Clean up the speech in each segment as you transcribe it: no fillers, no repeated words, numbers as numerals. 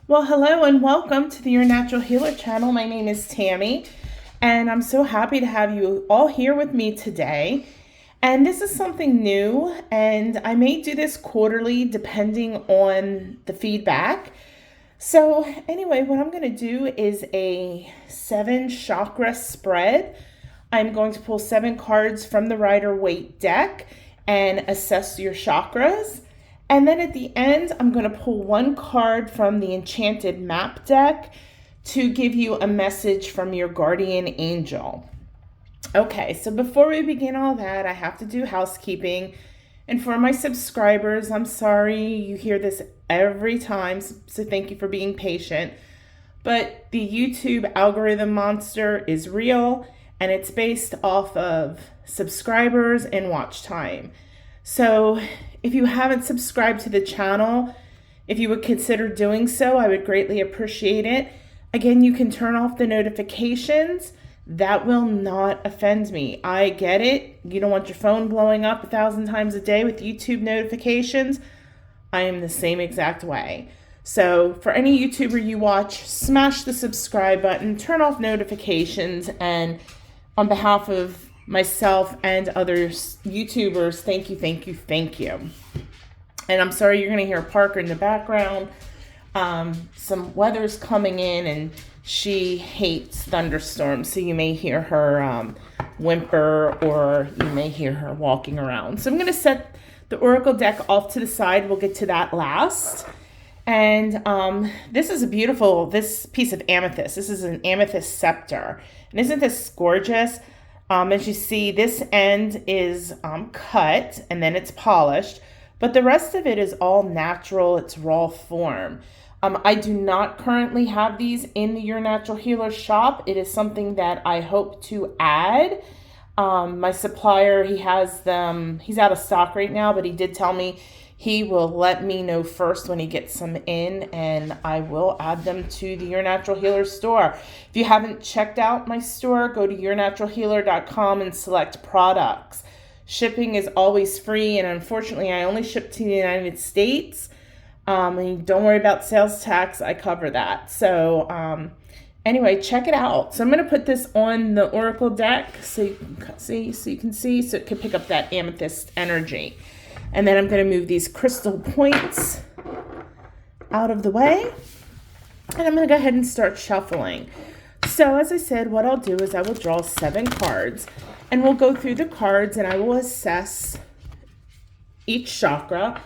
Well, hello and welcome to the Your Natural Healer channel. My name is Tammy, and I'm so happy to have you all here with me today. And this is something new, and I may do this quarterly depending on the feedback. So anyway, what I'm going to do is a 7 chakra spread. I'm going to pull 7 cards from the Rider-Waite deck and assess your chakras. And then at the end, I'm going to pull 1 card from the Enchanted Map deck to give you a message from your guardian angel. Okay, so before we begin all that, I have to do housekeeping. And for my subscribers, I'm sorry you hear this every time, so thank you for being patient. But the YouTube algorithm monster is real, and it's based off of subscribers and watch time. So if you haven't subscribed to the channel, if you would consider doing so, I would greatly appreciate it. Again, you can turn off the notifications. That will not offend me. I get it. You don't want your phone blowing up 1,000 times a day with YouTube notifications. I am the same exact way. So for any YouTuber you watch, smash the subscribe button, turn off notifications, and on behalf of myself and other YouTubers, thank you, thank you, thank you. And I'm sorry you're going to hear Parker in the background. Some weather's coming in and she hates thunderstorms, so you may hear her whimper, or you may hear her walking around. So I'm going to set the Oracle deck off to the side. We'll get to that last. And this is this piece of amethyst. This is an amethyst scepter. And isn't this gorgeous? As you see, this end is cut and then it's polished, but the rest of it is all natural. It's raw form. I do not currently have these in the Your Natural Healer shop. It is something that I hope to add. My supplier, he has them. He's out of stock right now, but he did tell me he will let me know first when he gets some in, and I will add them to the Your Natural Healer store. If you haven't checked out my store, go to yournaturalhealer.com and select products. Shipping is always free, and unfortunately, I only ship to the United States. And don't worry about sales tax. I cover that. So anyway, check it out. So I'm going to put this on the Oracle deck so you can see, so it can pick up that amethyst energy. And then I'm going to move these crystal points out of the way. And I'm going to go ahead and start shuffling. So as I said, what I'll do is I will draw 7 cards. And we'll go through the cards and I will assess each chakra.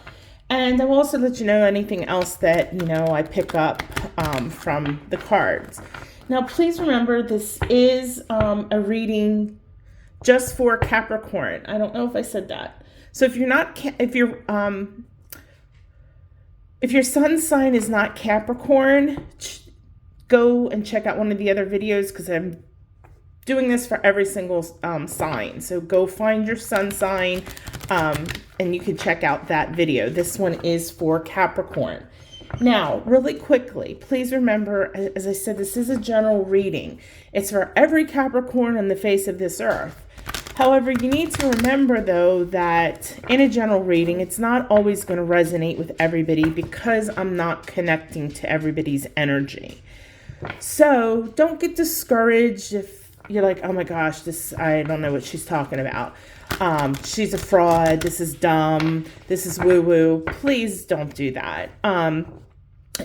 And I will also let you know anything else that, I pick up from the cards. Now, please remember, this is a reading just for Capricorn. I don't know if I said that. So if your sun sign is not Capricorn, go and check out one of the other videos, because I'm doing this for every single sign. So go find your sun sign and you can check out that video. This one is for Capricorn. Now, really quickly, please remember, as I said, this is a general reading. It's for every Capricorn on the face of this earth. However, you need to remember, though, that in a general reading, it's not always going to resonate with everybody, because I'm not connecting to everybody's energy. So don't get discouraged if you're like, oh my gosh, I don't know what she's talking about. She's a fraud. This is dumb. This is woo-woo. Please don't do that.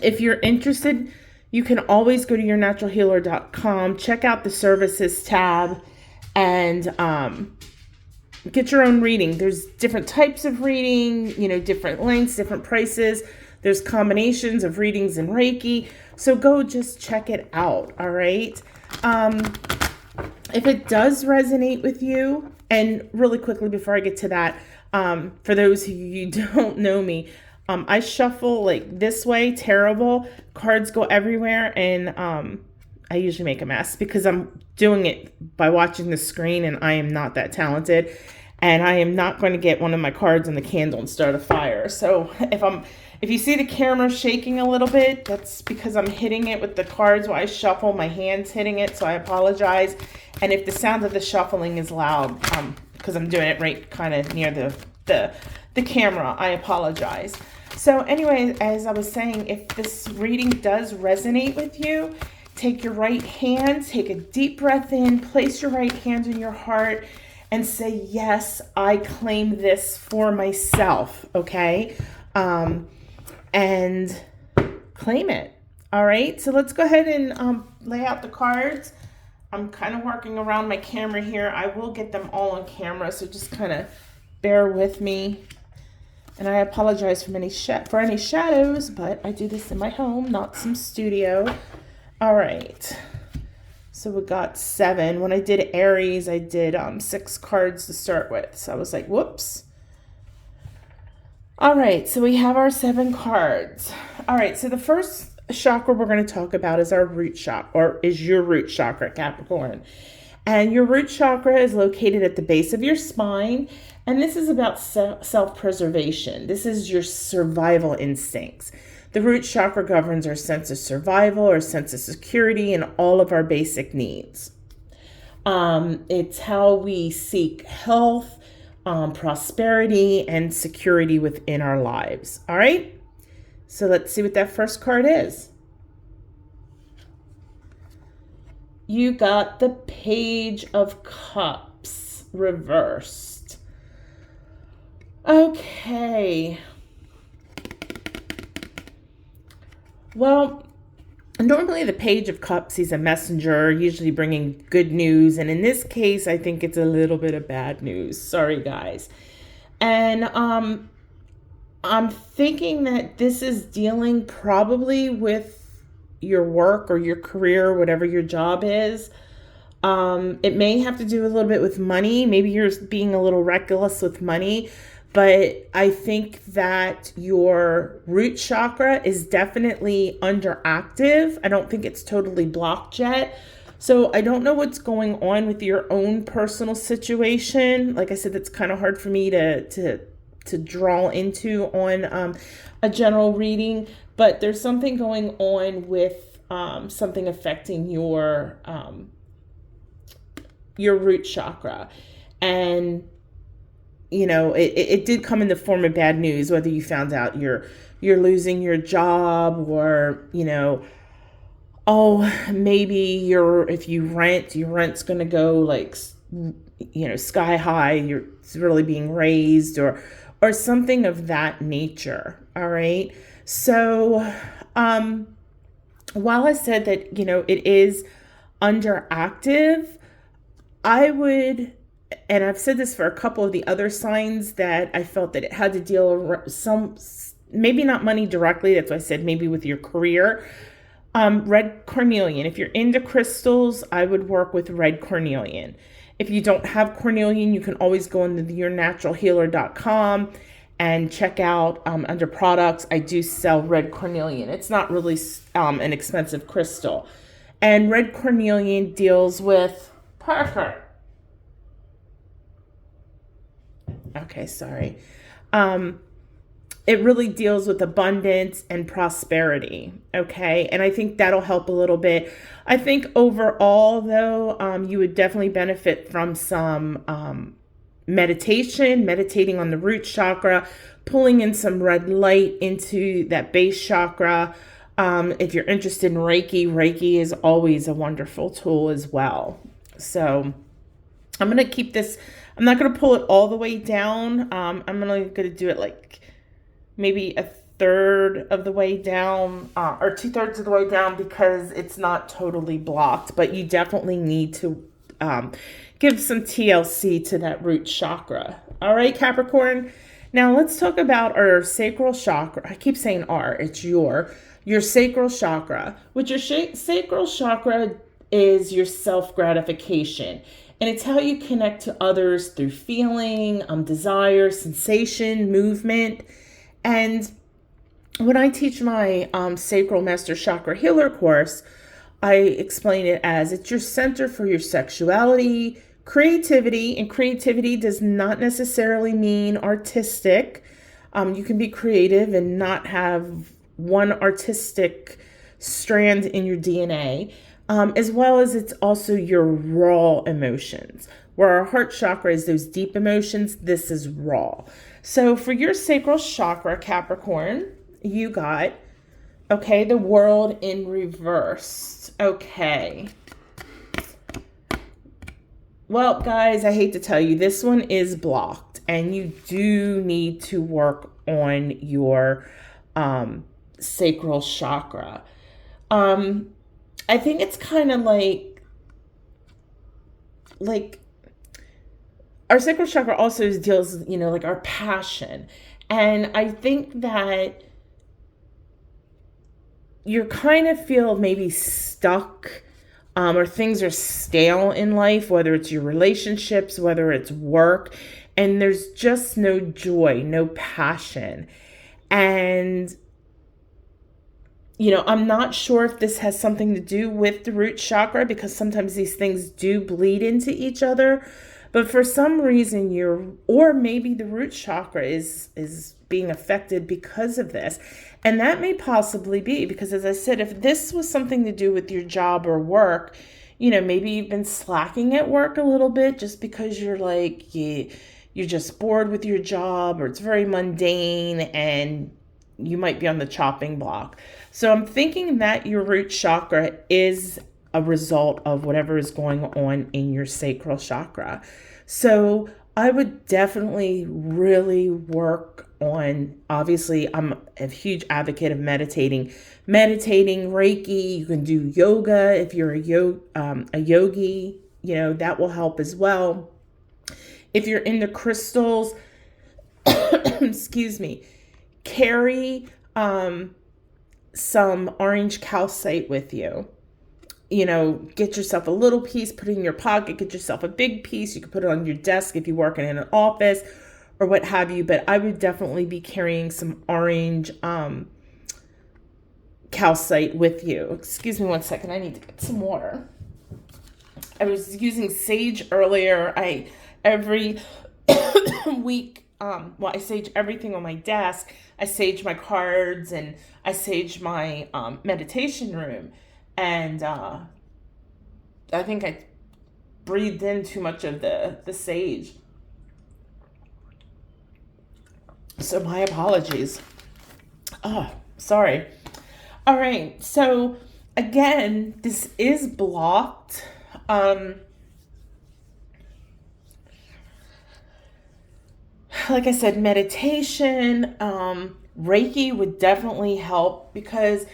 If you're interested, you can always go to yournaturalhealer.com, check out the services tab, and get your own reading. There's different types of reading, different lengths, different prices. There's combinations of readings in Reiki. So go just check it out, all right? If it does resonate with you, and really quickly before I get to that, for those of you who don't know me, I shuffle like this way, terrible. Cards go everywhere, and I usually make a mess because I'm doing it by watching the screen, and I am not that talented, and I am not going to get one of my cards on the candle and start a fire. So if you see the camera shaking a little bit, that's because I'm hitting it with the cards while I shuffle. My hand's hitting it, so I apologize. And if the sound of the shuffling is loud, because I'm doing it right kind of near the the camera. I apologize. So anyway, as I was saying, if this reading does resonate with you, take your right hand, take a deep breath in, place your right hand in your heart, and say, yes, I claim this for myself, okay? And claim it. All right, so let's go ahead and lay out the cards. I'm kind of working around my camera here. I will get them all on camera, so just kind of bear with me. And I apologize for any shadows, but I do this in my home, not some studio. All right, so we got 7. When I did Aries, I did 6 cards to start with. So I was like, whoops. All right, so we have our 7 cards. All right, so the first chakra we're going to talk about is our root chakra, or is your root chakra, Capricorn. And your root chakra is located at the base of your spine, and this is about self-preservation. This is your survival instincts. The root chakra governs our sense of survival, our sense of security, and all of our basic needs. It's how we seek health, prosperity, and security within our lives. All right? So let's see what that first card is. You got the Page of Cups reversed. Okay. Well, normally the Page of Cups, he's a messenger, usually bringing good news. And in this case, I think it's a little bit of bad news. Sorry, guys. And I'm thinking that this is dealing probably with your work or your career, whatever your job is. It may have to do a little bit with money. Maybe you're being a little reckless with money, but I think that your root chakra is definitely underactive. I don't think it's totally blocked yet. So I don't know what's going on with your own personal situation. Like I said, that's kind of hard for me to draw into on a general reading, but there's something going on with something affecting your root chakra. And you know, it did come in the form of bad news, whether you found out you're losing your job, or you know, oh, maybe if you rent, your rent's going to go like, you know, sky high, it's really being raised, or something of that nature. All right. So, while I said that, you know, it is underactive, I would, and I've said this for a couple of the other signs that I felt that it had to deal with maybe not money directly. That's why I said maybe with your career. Red cornelian. If you're into crystals, I would work with red cornelian. If you don't have cornelian, you can always go into yournaturalhealer.com and check out under products. I do sell red cornelian. It's not really an expensive crystal. And red cornelian deals with Parker. Okay, sorry. It really deals with abundance and prosperity, okay? And I think that'll help a little bit. I think overall, though, you would definitely benefit from some meditating on the root chakra, pulling in some red light into that base chakra. If you're interested in Reiki is always a wonderful tool as well. So I'm going to keep this. I'm not going to pull it all the way down. I'm only going to do it like maybe a third of the way down, or 2/3 of the way down, because it's not totally blocked, but you definitely need to give some TLC to that root chakra. All right, Capricorn. Now let's talk about our sacral chakra. I keep saying it's your sacral chakra, which your sacral chakra is your self-gratification. And it's how you connect to others through feeling, desire, sensation, movement. And when I teach my Sacral Master Chakra Healer course, I explain it as it's your center for your sexuality, creativity, and creativity does not necessarily mean artistic. You can be creative and not have one artistic strand in your DNA, as well as it's also your raw emotions. Where our heart chakra is those deep emotions, this is raw. So for your sacral chakra, Capricorn, you got, okay, the world in reverse. Okay. Well, guys, I hate to tell you, this one is blocked, and you do need to work on your sacral chakra. I think it's kind of like our sacral chakra also deals, like our passion. And I think that you kind of feel maybe stuck, or things are stale in life, whether it's your relationships, whether it's work, and there's just no joy, no passion. And I'm not sure if this has something to do with the root chakra, because sometimes these things do bleed into each other. But for some reason, or maybe the root chakra is being affected because of this. And that may possibly be because, as I said, if this was something to do with your job or work, maybe you've been slacking at work a little bit just because you're you're just bored with your job, or it's very mundane and you might be on the chopping block. So I'm thinking that your root chakra is a result of whatever is going on in your sacral chakra. So I would definitely really work on, obviously, I'm a huge advocate of meditating, Reiki. You can do yoga if you're a yogi, that will help as well. If you're into crystals, excuse me, carry some orange calcite with you. Get yourself a little piece, put it in your pocket, get yourself a big piece. You can put it on your desk if you're working in an office or what have you. But I would definitely be carrying some orange calcite with you. Excuse me one second. I need to get some water. I was using sage earlier. Every week, I sage everything on my desk. I sage my cards and I sage my meditation room. And I think I breathed in too much of the sage. So my apologies. Oh, sorry. All right. So again, this is blocked. Like I said, meditation, Reiki would definitely help, because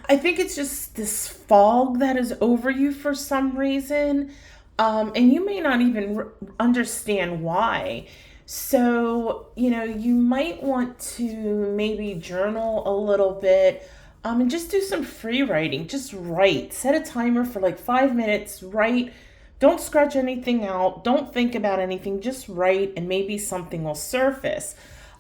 I think it's just this fog that is over you for some reason. And you may not even understand why. So, you might want to maybe journal a little bit, and just do some free writing. Just write. Set a timer for like 5 minutes. Write. Don't scratch anything out. Don't think about anything. Just write, and maybe something will surface.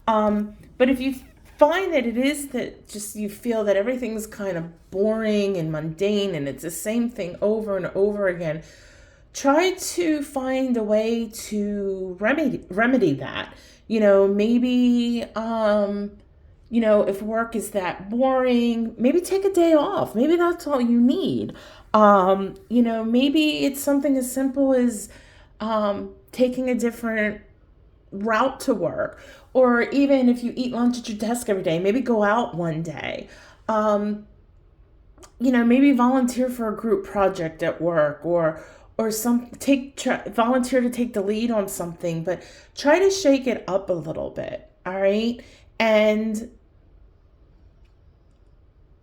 But if you find that it is that just you feel that everything's kind of boring and mundane and it's the same thing over and over again, try to find a way to remedy that. Maybe if work is that boring, maybe take a day off. Maybe that's all you need. Maybe it's something as simple as taking a different route to work. Or even if you eat lunch at your desk every day, maybe go out one day. Maybe volunteer for a group project at work, or volunteer to take the lead on something, but try to shake it up a little bit. All right. And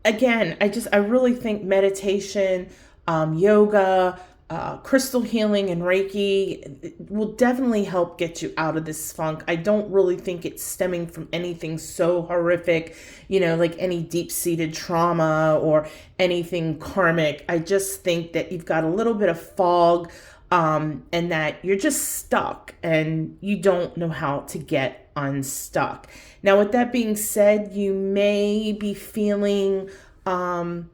again, I really think meditation, yoga, crystal healing, and Reiki will definitely help get you out of this funk. I don't really think it's stemming from anything so horrific, like any deep-seated trauma or anything karmic. I just think that you've got a little bit of fog, and that you're just stuck and you don't know how to get unstuck. Now, with that being said, you may be feeling, you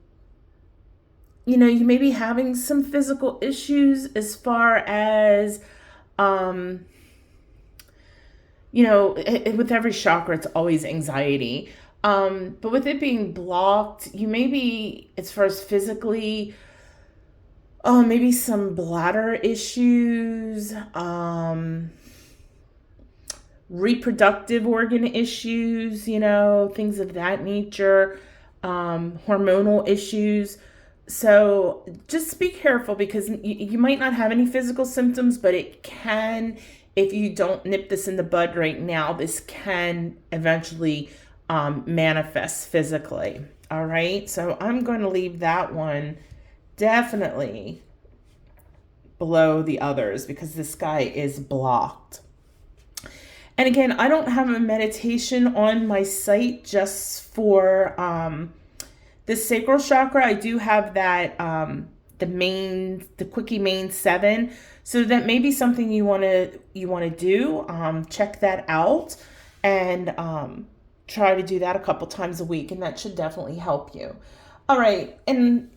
may be having some physical issues as far as, with every chakra, it's always anxiety. But with it being blocked, you may be, as far as physically, maybe some bladder issues, reproductive organ issues, things of that nature, hormonal issues. So just be careful, because you might not have any physical symptoms, but it can, if you don't nip this in the bud right now, this can eventually manifest physically. All right. So I'm going to leave that one definitely below the others, because this guy is blocked. And again, I don't have a meditation on my site just for the sacral chakra. I do have that the quickie main 7. So that may be something you want to do. Check that out, and try to do that a couple times a week, and that should definitely help you. All right, and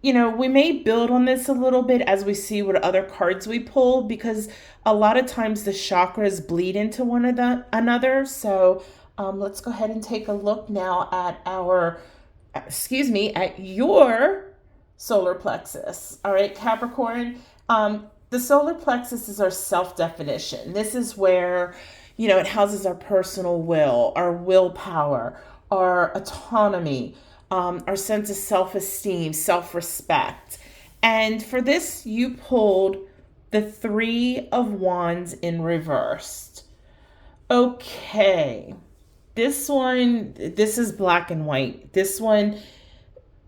we may build on this a little bit as we see what other cards we pull, because a lot of times the chakras bleed into one another. So let's go ahead and take a look now at at your solar plexus. All right, Capricorn. The solar plexus is our self-definition. This is where, it houses our personal will, our willpower, our autonomy, our sense of self-esteem, self-respect. And for this, you pulled the 3 of Wands in reversed. Okay. This is black and white. This one,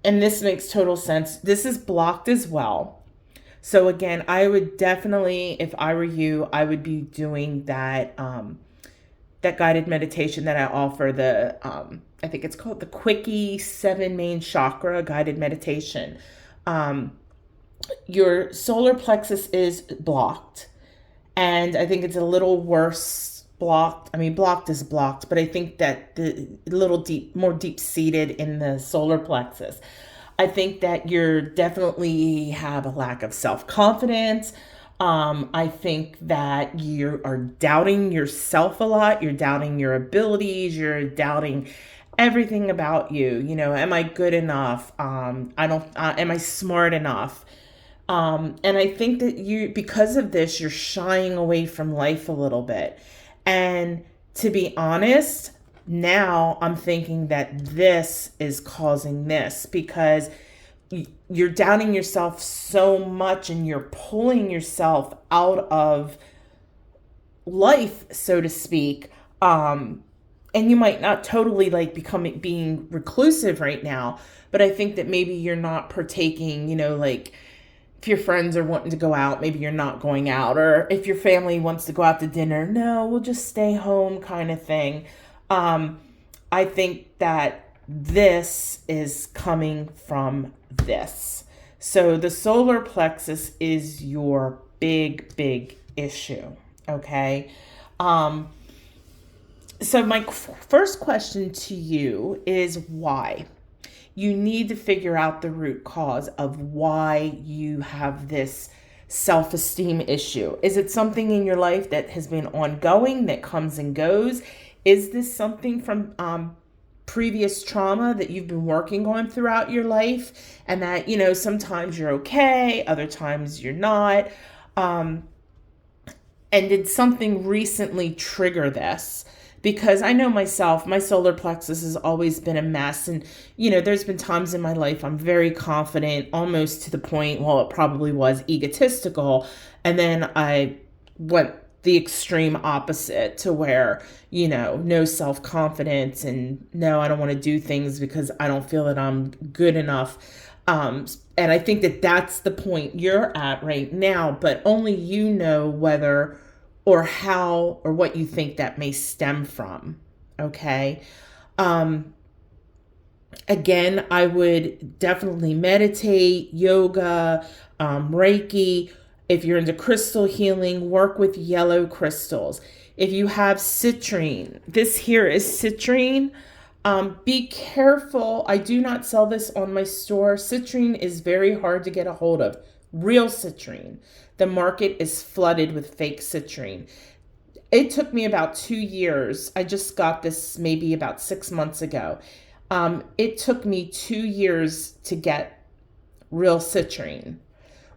and this makes total sense, this is blocked as well. So again, I would definitely, if I were you, I would be doing that that guided meditation that I offer, I think it's called the Quickie 7 Main Chakra guided meditation. Your solar plexus is blocked, and I think it's a little worse blocked. I mean, blocked is blocked, but I think that the little more deep-seated in the solar plexus. I think that you're definitely have a lack of self-confidence. I think that you are doubting yourself a lot. You're doubting your abilities. You're doubting everything about you. Am I good enough? Am I smart enough? And I think that because of this, you're shying away from life a little bit. And to be honest, now I'm thinking that this is causing this, because you're doubting yourself so much and you're pulling yourself out of life, so to speak. And you might not totally being reclusive right now, but I think that maybe you're not partaking, if your friends are wanting to go out, maybe you're not going out, or if your family wants to go out to dinner, no, we'll just stay home kind of thing. I think that this is coming from this. So the solar plexus is your big issue. Okay. So my first question to you is why? You need to figure out the root cause of why you have this self-esteem issue. Is it something in your life that has been ongoing, that comes and goes? Is this something from previous trauma that you've been working on throughout your life, and that, sometimes you're okay, other times you're not? And did something recently trigger this? Because I know myself, my solar plexus has always been a mess. And, there's been times in my life I'm very confident, almost to the point, well, it probably was egotistical. And then I went the extreme opposite to where, no self-confidence, and no, I don't want to do things because I don't feel that I'm good enough. And I think that that's the point you're at right now, but only you know whether or how or what you think that may stem from. Okay. Again, I would definitely meditate, yoga, reiki. If you're into crystal healing, work with yellow crystals. If you have citrine, this here is citrine. Be careful. I do not sell this on my store. Citrine is very hard to get a hold of. Real citrine. The market is flooded with fake citrine. It took me about 2 years. I just got this maybe about 6 months ago. It took me 2 years to get real citrine.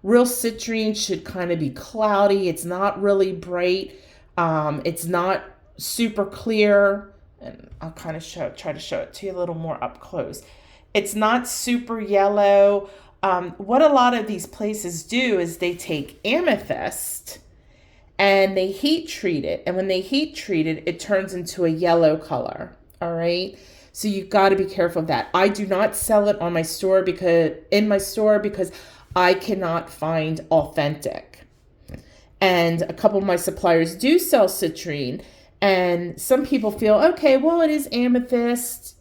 Real citrine should kind of be cloudy. It's not really bright. It's not super clear, and I'll kind of try to show it to you a little more up close. It's not super yellow. What a lot of these places do is they take amethyst and they heat treat it. And when they heat treat it, it turns into a yellow color. All right. So you've got to be careful of that. I do not sell it on my store because I cannot find authentic. And a couple of my suppliers do sell citrine. And some people feel, okay, well, it is amethyst,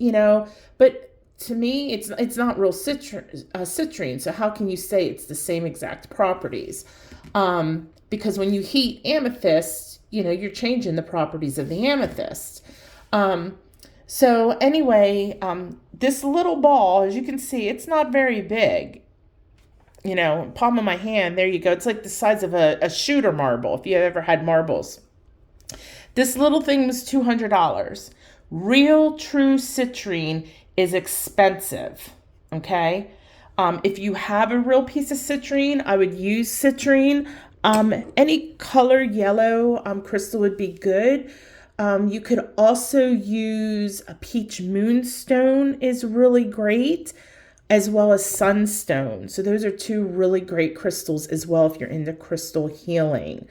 but to me, it's not real citrine. So how can you say it's the same exact properties? Because when you heat amethyst, you're changing the properties of the amethyst. So anyway, this little ball, as you can see, it's not very big. Palm of my hand, there you go. It's like the size of a shooter marble, if you ever had marbles. This little thing was $200. Real true citrine is expensive, okay? If you have a real piece of citrine, I would use citrine. Any color yellow crystal would be good. You could also use a peach moonstone is really great, as well as sunstone. So those are two really great crystals as well if you're into crystal healing.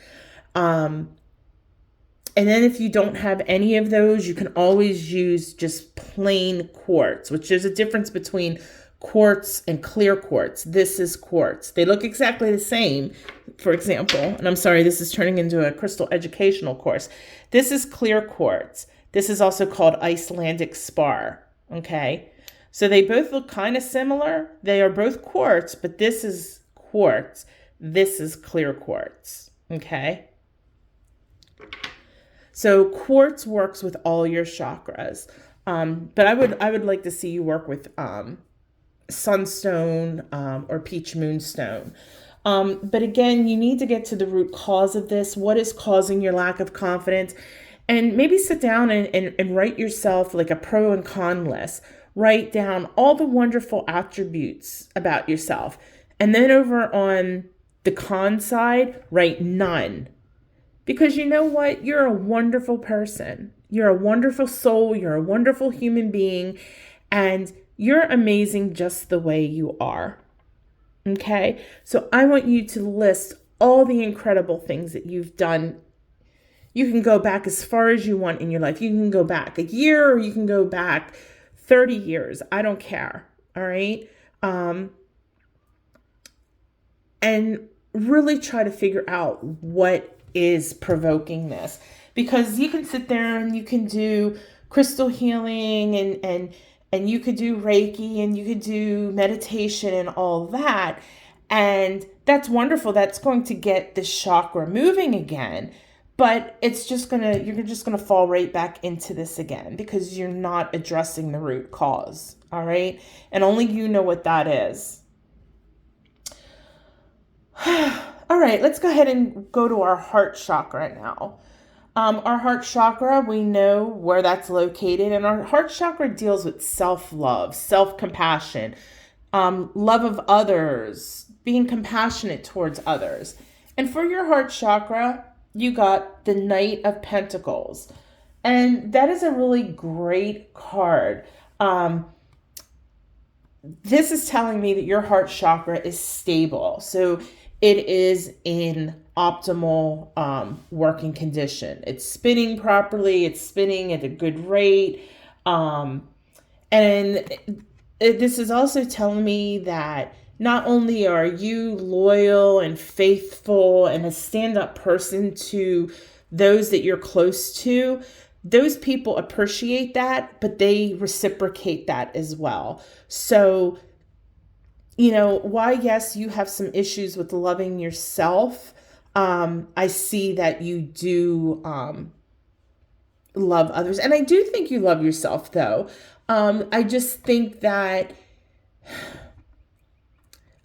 And then if you don't have any of those, you can always use just plain quartz, which there's a difference between quartz and clear quartz. This is quartz. They look exactly the same, for example. And I'm sorry, this is turning into a crystal educational course. This is clear quartz. This is also called Icelandic spar, okay? So they both look kind of similar. They are both quartz, but this is quartz. This is clear quartz, okay? So quartz works with all your chakras. But I would like to see you work with sunstone or peach moonstone. But again, you need to get to the root cause of this. What is causing your lack of confidence? And maybe sit down and write yourself like a pro and con list. Write down all the wonderful attributes about yourself. And then over on the con side, write none. Because you know what? You're a wonderful person. You're a wonderful soul. You're a wonderful human being. And you're amazing just the way you are. Okay? So I want you to list all the incredible things that you've done. You can go back as far as you want in your life. You can go back a year or you can go back 30 years. I don't care. All right? And really try to figure out what is provoking this, because you can sit there and you can do crystal healing and you could do reiki and you could do meditation and all that, and that's wonderful. That's going to get the chakra moving again, but you're just gonna fall right back into this again because you're not addressing the root cause. All right, and only you know what that is. All right, let's go ahead and go to our heart chakra now. Our heart chakra, we know where that's located, and our heart chakra deals with self-love, self-compassion, love of others, being compassionate towards others. And for your heart chakra, you got the Knight of Pentacles, and that is a really great card. This is telling me that your heart chakra is stable. So it is in optimal working condition. It's spinning properly. It's spinning at a good rate. And this is also telling me that not only are you loyal and faithful and a stand-up person to those that you're close to, those people appreciate that, but they reciprocate that as well. So, why, yes, you have some issues with loving yourself. I see that you do love others. And I do think you love yourself, though. I just think that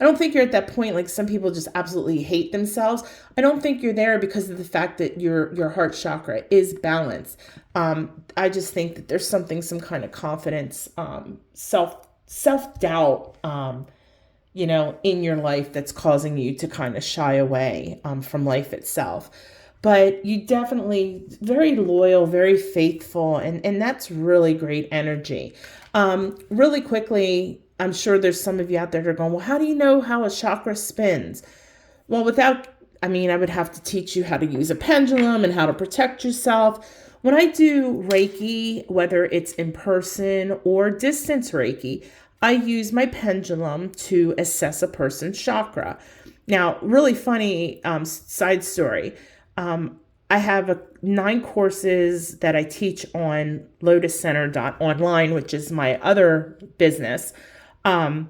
I don't think you're at that point like some people just absolutely hate themselves. I don't think you're there because of the fact that your heart chakra is balanced. I just think that there's some kind of confidence, self-doubt, in your life that's causing you to kind of shy away from life itself. but you definitely very loyal, very faithful, and that's really great energy. Really quickly, I'm sure there's some of you out there that are going, well, how do you know how a chakra spins? Well, I would have to teach you how to use a pendulum and how to protect yourself. When I do Reiki, whether it's in person or distance Reiki, I use my pendulum to assess a person's chakra. Now, really funny side story. I have 9 courses that I teach on lotuscenter.online, which is my other business. And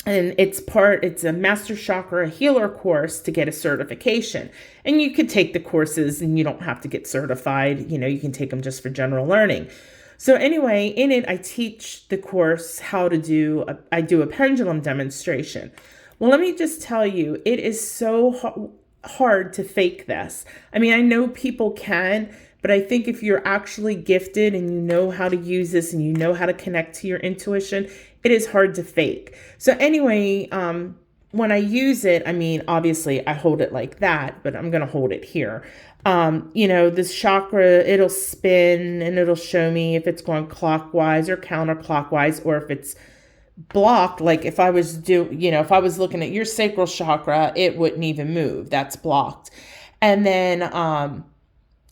it's a master chakra healer course to get a certification. And you could take the courses and you don't have to get certified. You can take them just for general learning. So anyway, in it, I teach the course how to I do a pendulum demonstration. Well, let me just tell you, it is so hard to fake this. I know people can, but I think if you're actually gifted and you know how to use this and you know how to connect to your intuition, it is hard to fake. So anyway, when I use it, obviously I hold it like that, but I'm going to hold it here. This chakra, it'll spin and it'll show me if it's going clockwise or counterclockwise, or if it's blocked. Like if I was looking at your sacral chakra, it wouldn't even move. That's blocked. And then,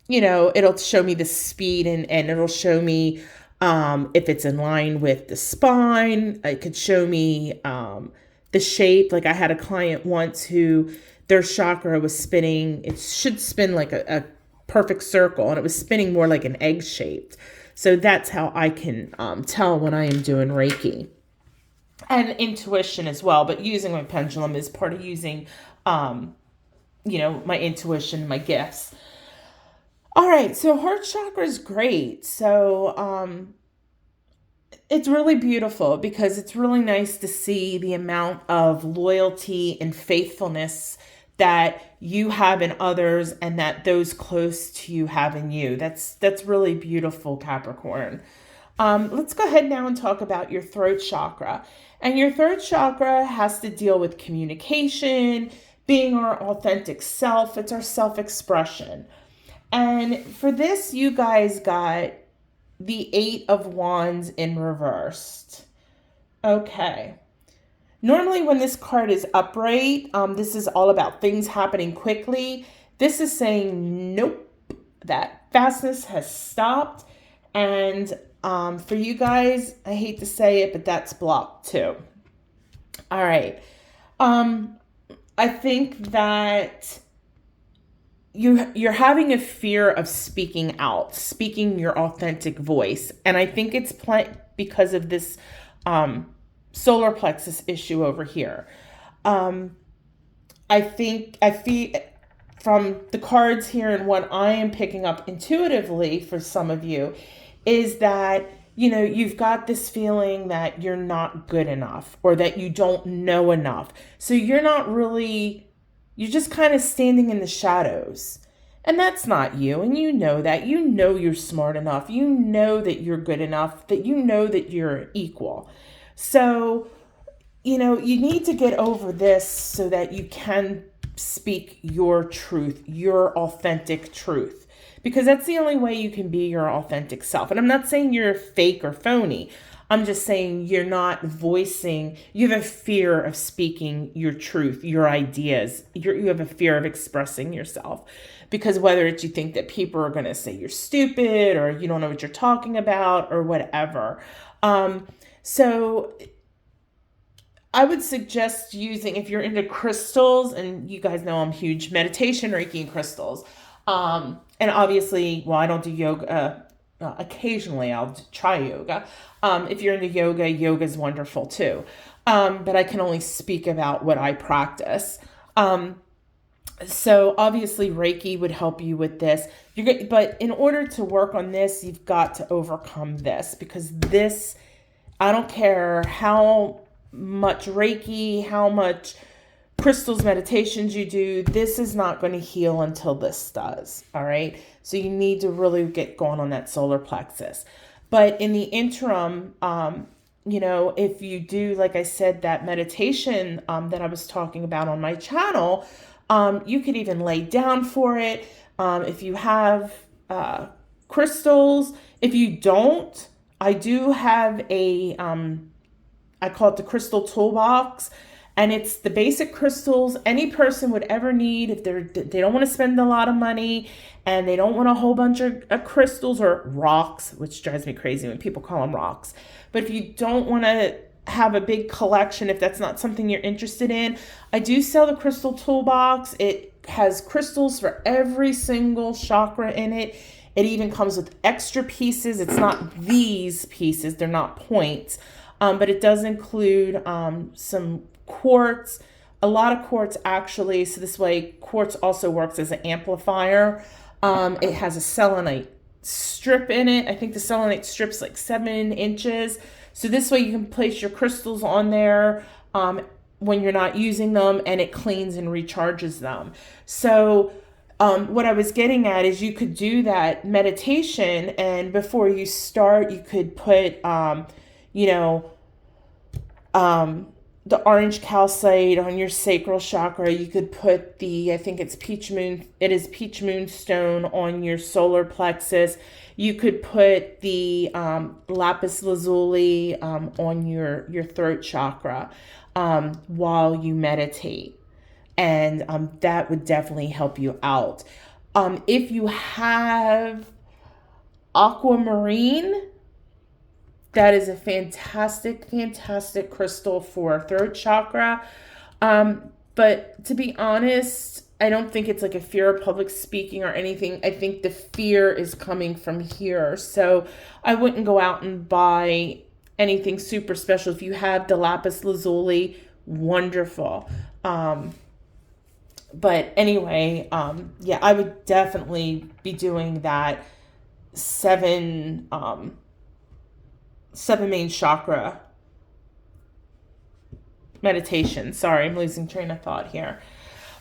it'll show me the speed and it'll show me if it's in line with the spine. It could show me the shape. Like I had a client once who their chakra was spinning. It should spin like a perfect circle, and it was spinning more like an egg shaped. So that's how I can tell when I am doing Reiki. And intuition as well, but using my pendulum is part of using, my intuition, my gifts. All right, so heart chakra is great. So it's really beautiful because it's really nice to see the amount of loyalty and faithfulness that you have in others and that those close to you have in you. That's really beautiful, Capricorn. Let's go ahead now and talk about your throat chakra. And your throat chakra has to deal with communication, being our authentic self. It's our self-expression. And for this, you guys got the 8 of Wands in reversed. Okay. Normally when this card is upright, this is all about things happening quickly. This is saying, nope, that fastness has stopped. And for you guys, I hate to say it, but that's blocked too. All right. I think that you're having a fear of speaking out, speaking your authentic voice. And I think it's because of this solar plexus issue over here. I feel from the cards here and what I am picking up intuitively for some of you is that, you've got this feeling that you're not good enough or that you don't know enough. So you're just kind of standing in the shadows. And that's not you. And you know that. You know you're smart enough. You know that you're good enough, that you know that you're equal. So, you need to get over this so that you can speak your truth, your authentic truth. Because that's the only way you can be your authentic self. And I'm not saying you're fake or phony. I'm just saying you're not voicing, you have a fear of speaking your truth, your ideas. You have a fear of expressing yourself. Because whether it's you think that people are going to say you're stupid or you don't know what you're talking about or whatever. So I would suggest using, if you're into crystals, and you guys know I'm huge, meditation, Reiki, and crystals. And obviously, I don't do yoga. Occasionally, I'll try yoga. If you're into yoga, yoga is wonderful too. But I can only speak about what I practice. So obviously, Reiki would help you with this. But in order to work on this, you've got to overcome this, because this, I don't care how much Reiki, how much crystals, meditations you do, this is not going to heal until this does. All right. So you need to really get going on that solar plexus. But in the interim, if you do, like I said, that meditation that I was talking about on my channel, you could even lay down for it. If you have crystals, if you don't, I do have a, I call it the crystal toolbox. And it's the basic crystals any person would ever need if they don't want to spend a lot of money and they don't want a whole bunch of crystals or rocks, which drives me crazy when people call them rocks. But if you don't want to have a big collection, if that's not something you're interested in, I do sell the crystal toolbox. It has crystals for every single chakra in it. It even comes with extra pieces. It's not these pieces, they're not points, but it does include some quartz, a lot of quartz actually. So this way quartz also works as an amplifier. It has a selenite strip in it. I think the selenite strip's like 7 inches. So this way you can place your crystals on there when you're not using them, and it cleans and recharges them. So what I was getting at is you could do that meditation, and before you start, you could put, the orange calcite on your sacral chakra. You could put I think it's peach moonstone on your solar plexus. You could put the lapis lazuli on your throat chakra while you meditate. And that would definitely help you out. If you have aquamarine, that is a fantastic crystal for throat chakra. But to be honest, I don't think it's like a fear of public speaking or anything. I think the fear is coming from here. So I wouldn't go out and buy anything super special. If you have the lapis lazuli, wonderful. But anyway, yeah, I would definitely be doing that 7 main chakra meditation. Sorry, I'm losing train of thought here.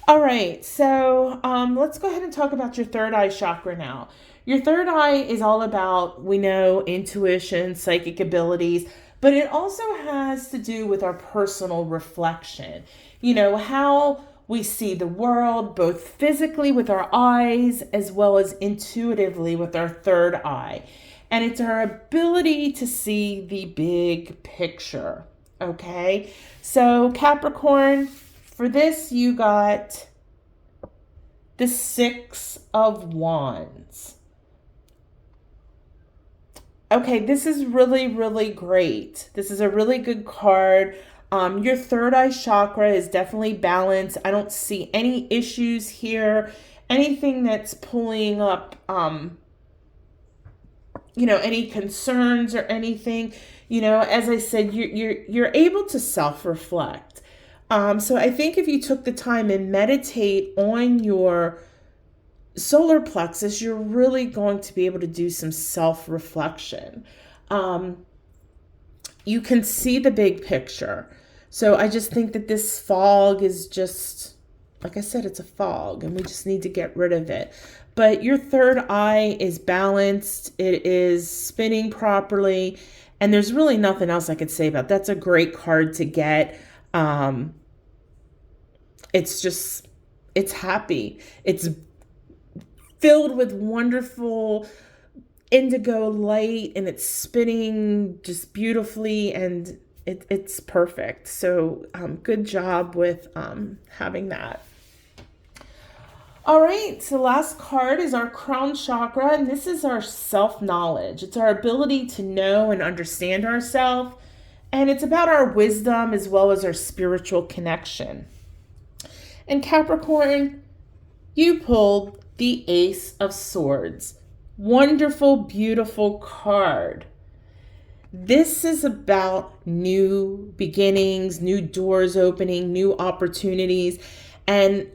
All right, so let's go ahead and talk about your third eye chakra now. Your third eye is all about, we know, intuition, psychic abilities, but it also has to do with our personal reflection. You know, how we see the world, both physically with our eyes as well as intuitively with our third eye. And it's our ability to see the big picture, okay? So Capricorn, for this you got the 6 of Wands. Okay, this is really great. This is a really good card. Your third eye chakra is definitely balanced. I don't see any issues here. Anything that's pulling up, any concerns or anything. As I said, you're able to self-reflect. So I think if you took the time and meditate on your solar plexus, you're really going to be able to do some self-reflection. You can see the big picture. So I just think that this fog is just, like I said, it's a fog and we just need to get rid of it. But your third eye is balanced. It is spinning properly. And there's really nothing else I could say about it. That's a great card to get. It's happy. It's filled with wonderful indigo light, and it's spinning just beautifully, and it's perfect. So good job with having that. All right, so last card is our crown chakra, and this is our self-knowledge. It's our ability to know and understand ourselves, and it's about our wisdom as well as our spiritual connection. And Capricorn, you pulled the Ace of Swords. Wonderful, beautiful card. This is about new beginnings, new doors opening, new opportunities. And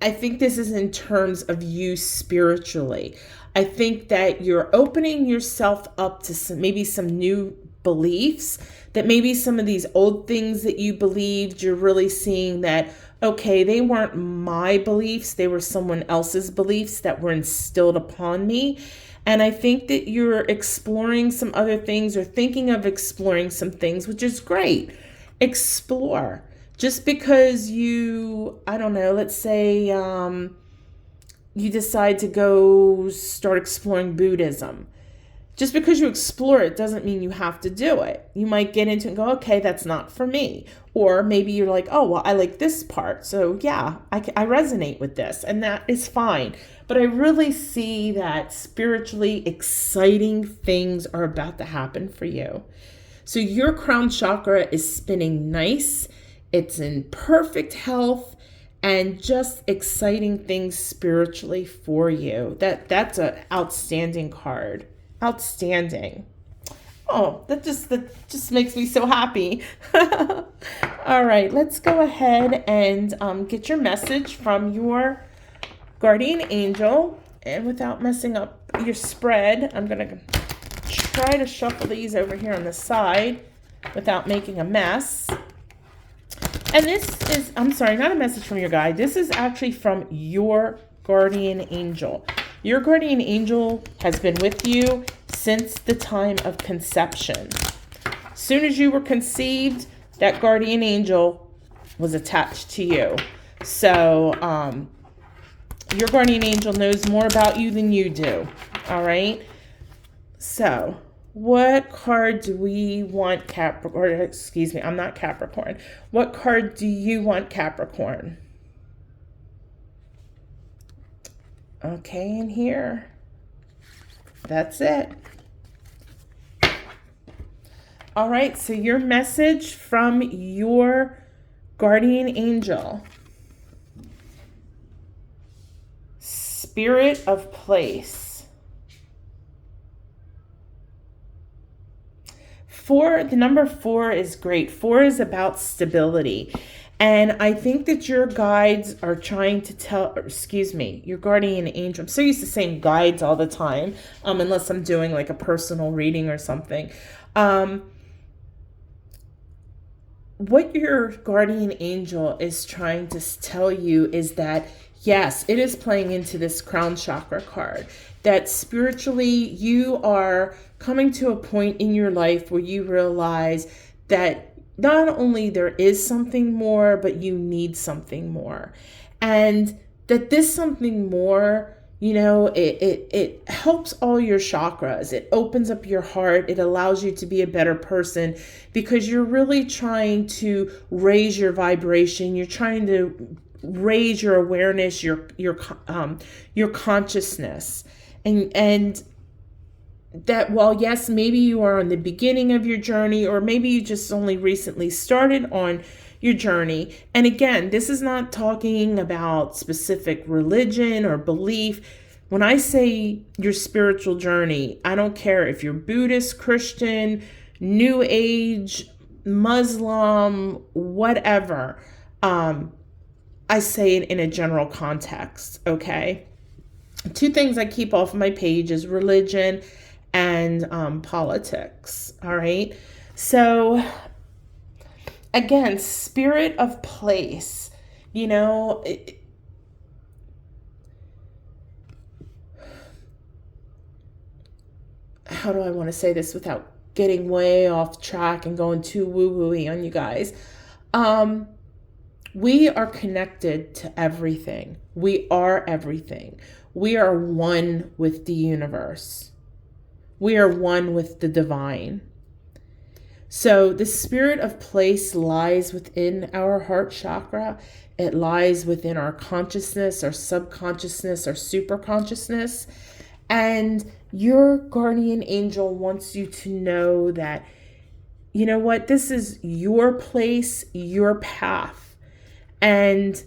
I think this is in terms of you spiritually. I think that you're opening yourself up to maybe some new beliefs, that maybe some of these old things that you believed, you're really seeing that, okay, they weren't my beliefs, they were someone else's beliefs that were instilled upon me. And I think that you're exploring some other things or thinking of exploring some things, which is great. Explore. Just because let's say, you decide to go start exploring Buddhism. Just because you explore it doesn't mean you have to do it. You might get into it and go, okay, that's not for me. Or maybe you're like, oh, well, I like this part. So yeah, I resonate with this, and that is fine. But I really see that spiritually exciting things are about to happen for you. So your crown chakra is spinning nice. It's in perfect health and just exciting things spiritually for you. That's an outstanding card. Outstanding. Oh, that just makes me so happy. All right, let's go ahead and get your message from your guardian angel. And without messing up your spread, I'm going to try to shuffle these over here on the side without making a mess. And this is, I'm sorry, not a message from your guide. This is actually from your guardian angel. Your guardian angel has been with you since the time of conception. As soon as you were conceived, that guardian angel was attached to you. So your guardian angel knows more about you than you do. All right. So what card do we want Capricorn? Excuse me, I'm not Capricorn. What card do you want, Capricorn? Okay, in here. That's it. All right, so your message from your guardian angel. Spirit of place. 4, the number 4 is great. 4 is about stability. And I think that your guides are trying to your guardian angel. I'm so used to saying guides all the time, unless I'm doing like a personal reading or something. What your guardian angel is trying to tell you is that, yes, it is playing into this crown chakra card, that spiritually you are coming to a point in your life where you realize that not only there is something more, but you need something more. And that this something more, it helps all your chakras. It opens up your heart. It allows you to be a better person because you're really trying to raise your vibration. You're trying to raise your awareness, your consciousness. And that while, yes, maybe you are on the beginning of your journey, or maybe you just only recently started on your journey. And again, this is not talking about specific religion or belief. When I say your spiritual journey, I don't care if you're Buddhist, Christian, New Age, Muslim, whatever. I say it in a general context, okay? 2 things I keep off of my page is religion and politics. All right. So again, spirit of place, how do I want to say this without getting way off track and going too woo-woo-y on you guys? We are connected to everything. We are everything. We are one with the universe. We are one with the divine. So the spirit of place lies within our heart chakra. It lies within our consciousness, our subconsciousness, our superconsciousness. And your guardian angel wants you to know that, you know what, this is your place, your path. And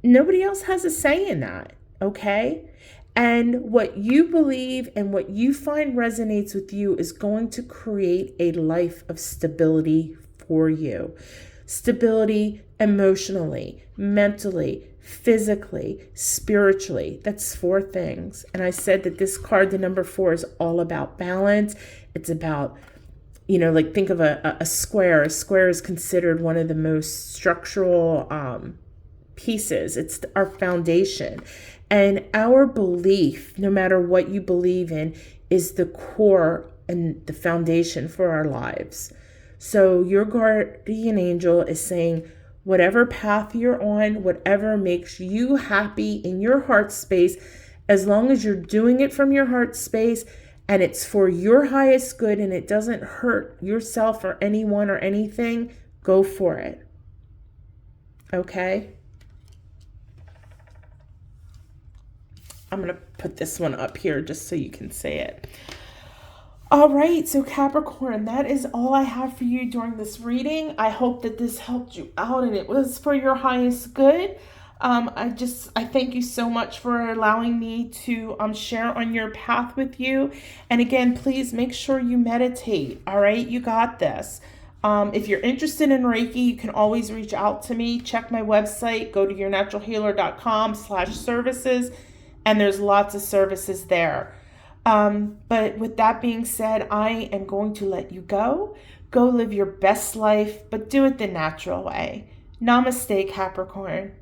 nobody else has a say in that, okay? And what you believe and what you find resonates with you is going to create a life of stability for you. Stability emotionally, mentally, physically, spiritually. That's 4 things. And I said that this card, the number 4, is all about balance. It's about, like think of a square. A square is considered one of the most structural pieces. It's our foundation. And our belief, no matter what you believe in, is the core and the foundation for our lives. So your guardian angel is saying, whatever path you're on, whatever makes you happy in your heart space, as long as you're doing it from your heart space and it's for your highest good and it doesn't hurt yourself or anyone or anything, go for it. Okay? I'm going to put this one up here just so you can see it. All right, so Capricorn, that is all I have for you during this reading. I hope that this helped you out and it was for your highest good. I thank you so much for allowing me to share on your path with you. And again, please make sure you meditate. All right, you got this. If you're interested in Reiki, you can always reach out to me. Check my website, go to yournaturalhealer.com/services, and there's lots of services there. But with that being said, I am going to let you go. Go live your best life, but do it the natural way. Namaste, Capricorn.